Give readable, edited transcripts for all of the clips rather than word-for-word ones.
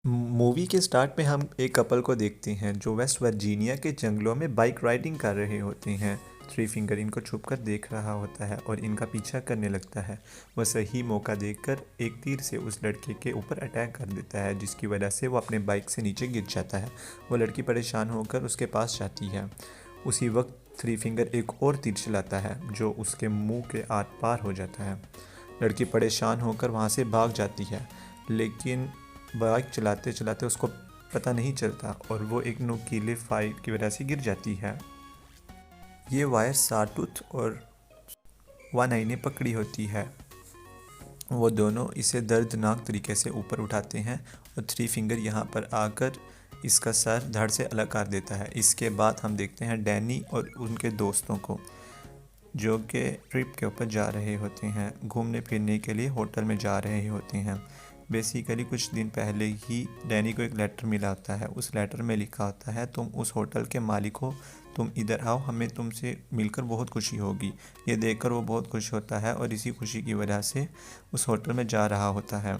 Movie के start में हम एक कपल को देखते हैं जो वेस्ट वर्जीनिया के जंगलों में बाइक राइडिंग कर रहे होते हैं। थ्री फिंगर इनको छुपकर देख रहा होता है और इनका पीछा करने लगता है। वह सही मौका देखकर एक तीर से उस लड़के के ऊपर अटैक कर देता है, जिसकी वजह से वो अपने बाइक से नीचे गिर जाता है। वो लड़की परेशान होकर उसके पास जाती है। उसी वक्त थ्री फिंगर एक और तीर चलाता है जो उसके मुंह के आर पार हो जाता है। लड़की परेशान होकर वहाँ से भाग जाती है, लेकिन बाइक चलाते चलाते उसको पता नहीं चलता और वो एक नुकीले फाइल की वजह से गिर जाती है। ये वायर साटूथ और वन आई ने पकड़ी होती है। वो दोनों इसे दर्दनाक तरीके से ऊपर उठाते हैं और थ्री फिंगर यहाँ पर आकर इसका सर धड़ से अलग कर देता है। इसके बाद हम देखते हैं डैनी और उनके दोस्तों को, जो कि ट्रिप के ऊपर जा रहे होते हैं, घूमने फिरने के लिए होटल में जा रहे होते हैं। बेसिकली कुछ दिन पहले ही डैनी को एक लेटर मिला होता है। उस लेटर में लिखा होता है, तुम उस होटल के मालिक हो, तुम इधर आओ, हमें तुमसे मिलकर बहुत खुशी होगी। ये देखकर वो बहुत खुश होता है और इसी खुशी की वजह से उस होटल में जा रहा होता है।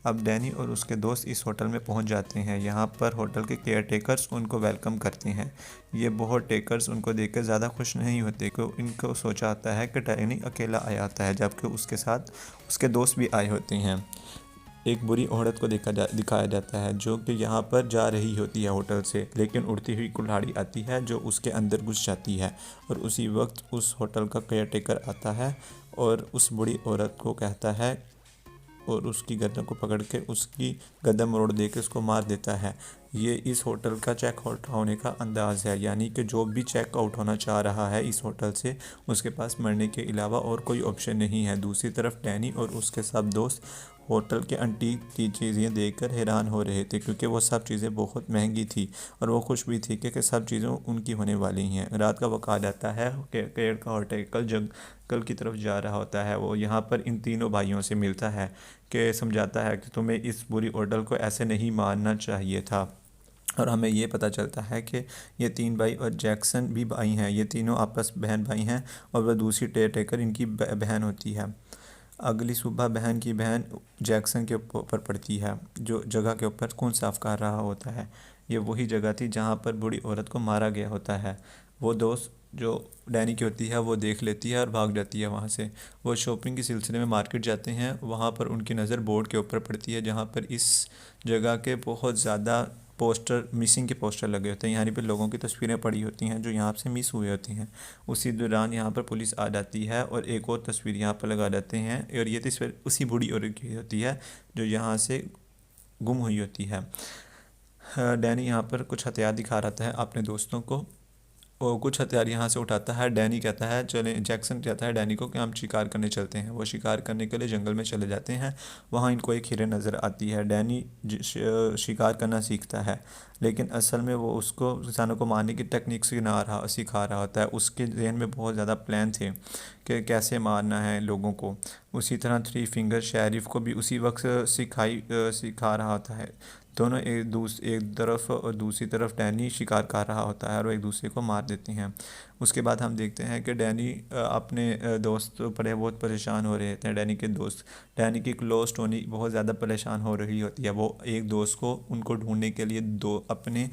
अब डैनी और उसके दोस्त इस होटल में पहुंच जाते हैं। यहाँ पर होटल के केयर टेकर्स उनको वेलकम करते हैं। ये बहुत टेकर्स उनको देखकर ज़्यादा खुश नहीं होते, क्योंकि इनको सोचा आता है कि डैनी अकेला आया आता है, जबकि उसके साथ उसके दोस्त भी आए होते हैं। एक बुरी औरत को दिखाया जाता है जो कि यहाँ पर जा रही होती है होटल से, लेकिन उड़ती हुई कुल्हाड़ी आती है जो उसके अंदर घुस जाती है। और उसी वक्त उस होटल का केयर टेकर आता है और उस बुरी औरत को कहता है और उसकी गर्दन को पकड़ के उसकी गर्दन मरोड़ दे के उसको मार देता है। ये इस होटल का चेक आउट होने का अंदाज़ है, यानी कि जो भी चेक आउट होना चाह रहा है इस होटल से, उसके पास मरने के अलावा और कोई ऑप्शन नहीं है। दूसरी तरफ डैनी और उसके सब दोस्त होटल के अंटीक की चीज़ें देखकर हैरान हो रहे थे, क्योंकि वो सब चीज़ें बहुत महंगी थी और वो खुश भी थी कि सब चीज़ें उनकी होने वाली हैं। रात का वक्त आ जाता है कि केयर का होटल जंगल की तरफ जा रहा होता है। वो यहाँ पर इन तीनों भाइयों से मिलता है कि समझाता है कि तुम्हें इस बुरी होटल को ऐसे नहीं मारना चाहिए था। और हमें ये पता चलता है कि ये तीन भाई और जैक्सन भी भाई हैं, ये तीनों आपस बहन भाई हैं और वह दूसरी टेकर इनकी बहन होती है। अगली सुबह बहन की बहन जैक्सन के ऊपर पड़ती है, जो जगह के ऊपर खून साफ कर रहा होता है। ये वही जगह थी जहाँ पर बूढ़ी औरत को मारा गया होता है। वो दोस्त जो डैनी की होती है वो देख लेती है और भाग जाती है वहाँ से। वो शॉपिंग के सिलसिले में मार्केट जाते हैं। वहाँ पर उनकी नज़र बोर्ड के ऊपर पड़ती है जहाँ पर इस जगह के बहुत ज़्यादा पोस्टर, मिसिंग के पोस्टर लगे होते हैं। यहाँ पे लोगों की तस्वीरें पड़ी होती हैं जो यहाँ से मिस हुई होती हैं। उसी दौरान यहाँ पर पुलिस आ जाती है और एक और तस्वीर यहाँ पर लगा देते हैं, और ये तस्वीर उसी बूढ़ी औरत की होती है जो यहाँ से गुम हुई होती है। डैनी यहाँ पर कुछ हथियार दिखा रहा है अपने दोस्तों को। वो कुछ हथियार यहाँ से उठाता है। डैनी कहता है चले, जैक्सन कहता है डैनी को कि हम शिकार करने चलते हैं। वो शिकार करने के लिए जंगल में चले जाते हैं। वहाँ इनको एक हिरन नज़र आती है। डैनी शिकार करना सीखता है, लेकिन असल में वो उसको किसानों को मारने की टेक्निक सिखा रहा होता है। उसके जहन में बहुत ज़्यादा प्लान थे कि कैसे मारना है लोगों को। उसी तरह थ्री फिंगर शेरिफ को भी उसी वक्त सिखा रहा होता है। दोनों एक तरफ और दूसरी तरफ डैनी शिकार कर रहा होता है और वो एक दूसरे को मार देते हैं। उसके बाद हम देखते हैं कि डैनी अपने दोस्त पर बहुत परेशान हो रहे थे। डैनी के दोस्त, डैनी की क्लोज टोनी बहुत ज़्यादा परेशान हो रही होती है। वो एक दोस्त को उनको ढूंढने के लिए दो अपने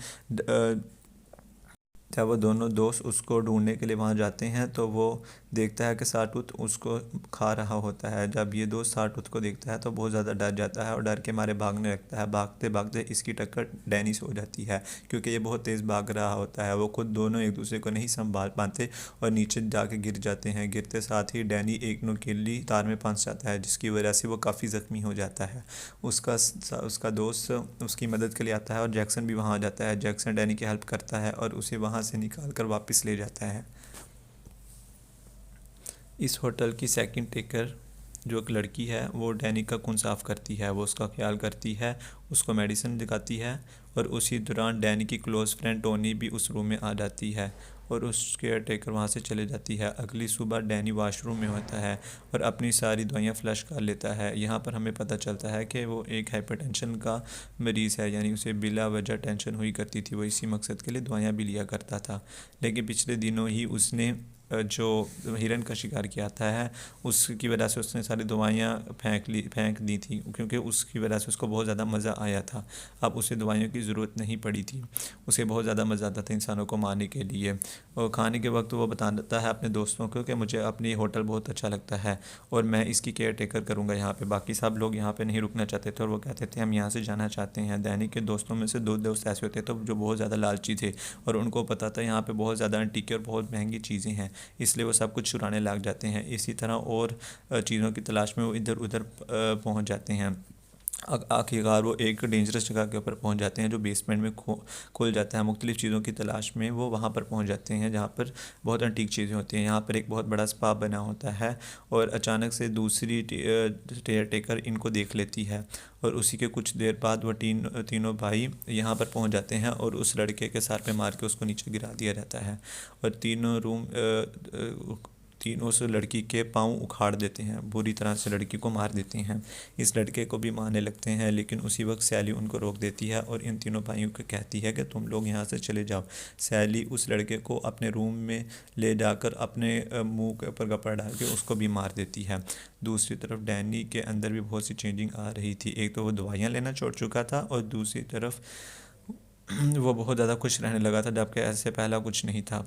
जब वो दोनों दोस्त उसको ढूंढने के लिए वहाँ जाते हैं तो वो देखता है कि साटूत उसको खा रहा होता है। जब ये दोस्त साटूत को देखता है तो बहुत ज़्यादा डर जाता है और डर के मारे भागने लगता है। भागते भागते इसकी टक्कर डैनी से हो जाती है, क्योंकि ये बहुत तेज़ भाग रहा होता है। वो खुद दोनों एक दूसरे को नहीं संभाल पाते और नीचे जाके गिर जाते हैं। गिरते साथ ही डैनी एक नुकीली तार में फंस जाता है, जिसकी वजह से वो काफ़ी ज़ख्मी हो जाता है। उसका दोस्त उसकी मदद के लिए आता है और जैक्सन भी वहाँ आ जाता है। जैक्सन डैनी की हेल्प करता है और उसे वहाँ से निकाल कर वापस ले जाता है। इस होटल की सेकंड टेकर जो एक लड़की है वो डैनी का खून साफ़ करती है, वो उसका ख्याल करती है, उसको मेडिसिन दिखाती है। और उसी दौरान डैनी की क्लोज़ फ्रेंड टोनी भी उस रूम में आ जाती है और उस केयर टेकर वहाँ से चले जाती है। अगली सुबह डैनी वाशरूम में होता है और अपनी सारी दवाइयाँ फ्लश कर लेता है। यहाँ पर हमें पता चलता है कि वो एक हाइपरटेंशन का मरीज़ है, यानी उसे बिला वजह टेंशन हुई करती थी। वो इसी मकसद के लिए दवाइयाँ भी लिया करता था, लेकिन पिछले दिनों ही उसने जो हिरन का शिकार किया था है उसकी वजह से उसने सारी दवाइयाँ फेंक दी थी, क्योंकि उसकी वजह से उसको बहुत ज़्यादा मज़ा आया था। अब उसे दवाइयों की ज़रूरत नहीं पड़ी थी, उसे बहुत ज़्यादा मज़ा आता था इंसानों को मारने के लिए। और खाने के वक्त वो बताता है अपने दोस्तों को कि मुझे अपनी होटल बहुत अच्छा लगता है और मैं इसकी केयर टेकर करूँगा यहाँ पे। बाकी सब लोग यहाँ पे नहीं रुकना चाहते थे और वो कहते थे हम यहाँ से जाना चाहते हैं। डैनी के दोस्तों में से 2 दोस्त ऐसे होते थे जो बहुत ज़्यादा लालची थे और उनको पता था यहाँ पे बहुत ज़्यादा एंटीक और बहुत महंगी चीज़ें हैं, इसलिए वो सब कुछ चुराने लग जाते हैं। इसी तरह और चीज़ों की तलाश में वो इधर उधर पहुँच जाते हैं। आखिरकार वो एक डेंजरस जगह के ऊपर पहुंच जाते हैं जो बेसमेंट में खुल जाता है। मुख्तलिफ़ चीज़ों की तलाश में वो वहाँ पर पहुंच जाते हैं जहाँ पर बहुत एंटीक चीज़ें होती हैं। यहाँ पर एक बहुत बड़ा स्पा बना होता है और अचानक से दूसरी टेयर टेकर इनको देख लेती है और उसी के कुछ देर बाद वो तीनों भाई यहाँ पर पहुँच जाते हैं और उस लड़के के सर पे मार के उसको नीचे गिरा दिया जाता है और तीनों से लड़की के पाँव उखाड़ देते हैं, बुरी तरह से लड़की को मार देते हैं। इस लड़के को भी मारने लगते हैं, लेकिन उसी वक्त सैली उनको रोक देती है और इन तीनों भाइयों को कहती है कि तुम लोग यहाँ से चले जाओ। सैली उस लड़के को अपने रूम में ले जाकर अपने मुंह के ऊपर कपड़ा डाल के उसको भी मार देती है। दूसरी तरफ डैनी के अंदर भी बहुत सी चेंजिंग आ रही थी। एक तो वो दवाइयाँ लेना छोड़ चुका था और दूसरी तरफ वो बहुत ज़्यादा खुश रहने लगा था, जबकि ऐसे पहला कुछ नहीं था।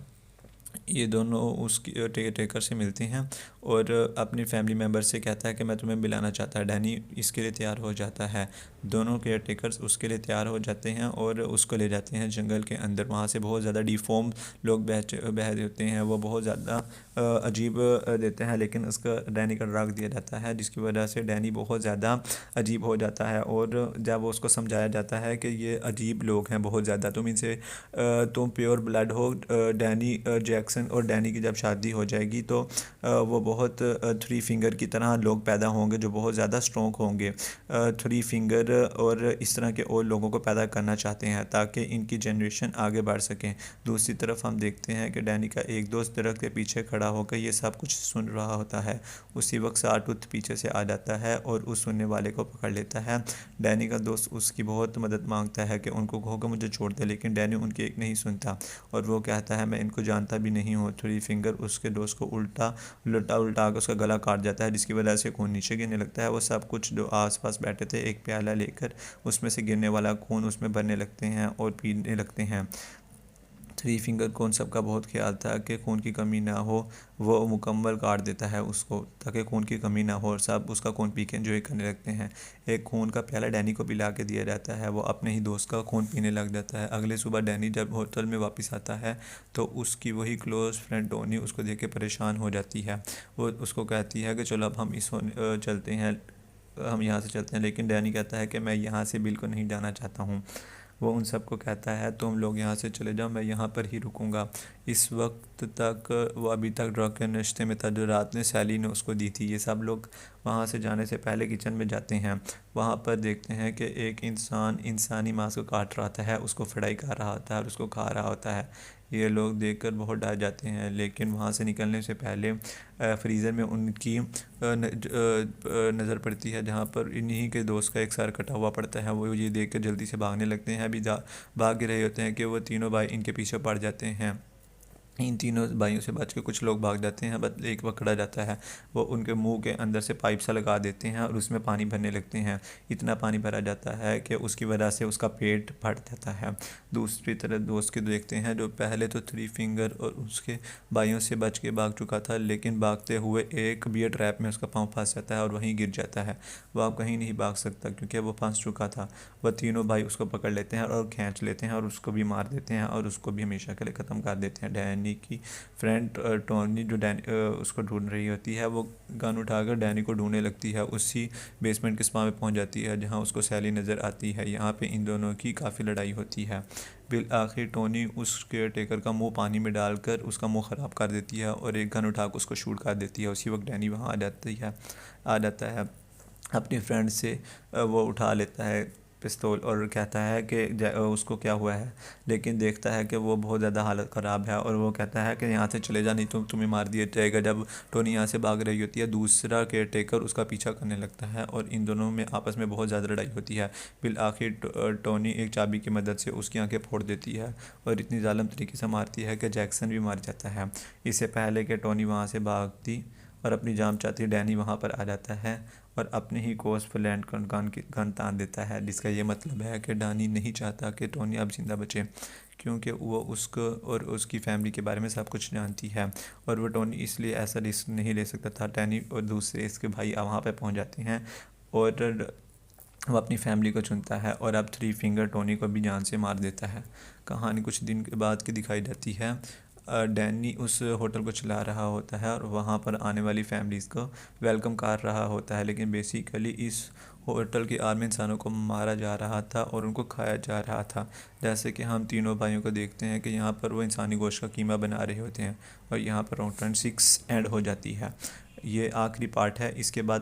ये दोनों उसकी टेकर से मिलते हैं और अपनी फैमिली मेम्बर से कहता है कि मैं तुम्हें मिलाना चाहता है। डैनी इसके लिए तैयार हो जाता है, दोनों केयर टेकर्स उसके लिए तैयार हो जाते हैं और उसको ले जाते हैं जंगल के अंदर। वहाँ से बहुत ज़्यादा डिफॉर्म लोग बह देते हैं, वो बहुत ज़्यादा अजीब देते हैं, लेकिन उसका डैनी का ड्रग दिया जाता है जिसकी वजह से डैनी बहुत ज़्यादा अजीब हो जाता है। और जब उसको समझाया जाता है कि ये अजीब लोग हैं बहुत ज़्यादा, तुम प्योर ब्लड हो। डैनी जैक्सन और डैनी की जब शादी हो जाएगी तो वो बहुत थ्री फिंगर की तरह लोग पैदा होंगे जो बहुत ज़्यादा स्ट्रॉन्ग होंगे। थ्री फिंगर और इस तरह के और लोगों को पैदा करना चाहते हैं ताकि इनकी जनरेशन आगे बढ़ सकें। दूसरी तरफ हम देखते हैं कि डैनी का एक दोस्त दरख्त के पीछे खड़ा होकर ये सब कुछ सुन रहा होता है। उसी वक्त साटूथ पीछे से आ जाता है और उस सुनने वाले को पकड़ लेता है। डैनी का दोस्त उसकी बहुत मदद मांगता है कि उनको कहो कि मुझे छोड़ दे, लेकिन डैनी उनकी एक नहीं सुनता और वो कहता है मैं इनको जानता भी नहीं हूँ। थ्री फिंगर उसके दोस्त को उल्टा कर उसका गला काट जाता है जिसकी वजह से खून नीचे गिरने लगता है। वो सब कुछ जो आसपास बैठे थे एक प्याला लेकर उसमें से गिरने वाला खून उसमें भरने लगते हैं और पीने लगते हैं। थ्री फिंगर को उन सब का बहुत ख्याल था कि खून की कमी ना हो, वो मुकम्मल काट देता है उसको ताकि खून की कमी ना हो और सब उसका खून पी के एंजॉय करने लगते हैं। एक खून का प्याला डैनी को पिला के दिया जाता है, वो अपने ही दोस्त का खून पीने लग जाता है। अगले सुबह डैनी जब होटल में वापस आता है तो उसकी वही क्लोज़ फ्रेंड टोनी उसको देख के परेशान हो जाती है। वो उसको कहती है कि चलो अब चलते हैं, हम यहाँ से चलते हैं, लेकिन डैनी कहता है कि मैं यहाँ से बिल्कुल नहीं जाना चाहता हूँ। वो उन सबको कहता है तुम लोग यहाँ से चले जाओ, मैं यहाँ पर ही रुकूंगा। इस वक्त तक वो अभी तक ड्रग के नशे में था जो रात में सैली ने उसको दी थी। ये सब लोग वहाँ से जाने से पहले किचन में जाते हैं। वहाँ पर देखते हैं कि एक इंसान इंसानी मांस को काट रहा होता है, उसको फ्राई कर रहा होता है और उसको खा रहा होता है। ये लोग देखकर बहुत डर जाते हैं, लेकिन वहाँ से निकलने से पहले फ्रीज़र में उनकी नज़र पड़ती है जहाँ पर इन्हीं के दोस्त का एक सर कटा हुआ पड़ता है। वो ये देख कर जल्दी से भागने लगते हैं। अभी भाग रहे होते हैं कि वो तीनों भाई इनके पीछे पड़ जाते हैं। इन तीनों भाइयों से बच के कुछ लोग भाग जाते हैं, बस एक पकड़ा जाता है। वो उनके मुंह के अंदर से पाइप सा लगा देते हैं और उसमें पानी भरने लगते हैं। इतना पानी भरा जाता है कि उसकी वजह से उसका पेट फट जाता है। दूसरी तरफ दोस्त के देखते हैं जो पहले तो थ्री फिंगर और उसके भाइयों से बच के भाग चुका था, लेकिन भागते हुए एक बियर ट्रैप में उसका पाँव फंस जाता है और वहीं गिर जाता है। वह अब कहीं नहीं भाग सकता क्योंकि वो फंस चुका था। वह तीनों भाई उसको पकड़ लेते हैं और खींच लेते हैं और उसको भी मार देते हैं और उसको भी हमेशा के लिए ख़त्म कर देते हैं। डैनी की फ्रेंड टोनी जो उसको ढूंढ रही होती है, वो गन उठाकर डैनी को ढूंढने लगती है। उसी बेसमेंट के स्पा में पहुंच जाती है जहां उसको सैली नज़र आती है। यहाँ पे इन दोनों की काफ़ी लड़ाई होती है। बिल आखिर टोनी उस केयर टेकर का मुंह पानी में डालकर उसका मुंह ख़राब कर देती है और एक गन उठाकर उसको शूट कर देती है। उसी वक्त डैनी वहाँ आ जाता है अपनी फ्रेंड से वो उठा लेता है पिस्तौल और कहता है कि उसको क्या हुआ है, लेकिन देखता है कि वो बहुत ज़्यादा हालत ख़राब है और वो कहता है कि यहाँ से चले जा नहीं तो तुम्हें मार दिया जाएगा। जब टोनी यहाँ से भाग रही होती है, दूसरा केयर टेकर उसका पीछा करने लगता है और इन दोनों में आपस में बहुत ज़्यादा लड़ाई होती है। फिर आखिर टोनी एक चाबी की मदद से उसकी आंखें फोड़ देती है और इतनी जालिम तरीके से मारती है कि जैक्सन भी मार जाता है। इससे पहले कि टोनी वहाँ से भागती और अपनी जान चाहती, डैनी वहाँ पर आ जाता है और अपने ही कोस पर लैंड गन तान देता है, जिसका ये मतलब है कि डैनी नहीं चाहता कि टोनी अब जिंदा बचे, क्योंकि वो उसको और उसकी फैमिली के बारे में सब कुछ जानती है और वो टोनी इसलिए ऐसा रिस्क नहीं ले सकता था। डैनी और दूसरे इसके भाई वहाँ पर पहुँच जाते हैं और वो अपनी फैमिली को चुनता है और अब थ्री फिंगर टोनी को भी जान से मार देता है। कहानी कुछ दिन के बाद की दिखाई जाती है। डैनी उस होटल को चला रहा होता है और वहाँ पर आने वाली फैमिलीज़ को वेलकम कर रहा होता है, लेकिन बेसिकली इस होटल के आर्मी इंसानों को मारा जा रहा था और उनको खाया जा रहा था। जैसे कि हम तीनों भाइयों को देखते हैं कि यहाँ पर वो इंसानी गोश्त का कीमा बना रहे होते हैं और यहाँ पर राउंड 6 एंड हो जाती है। ये आखिरी पार्ट है। इसके बाद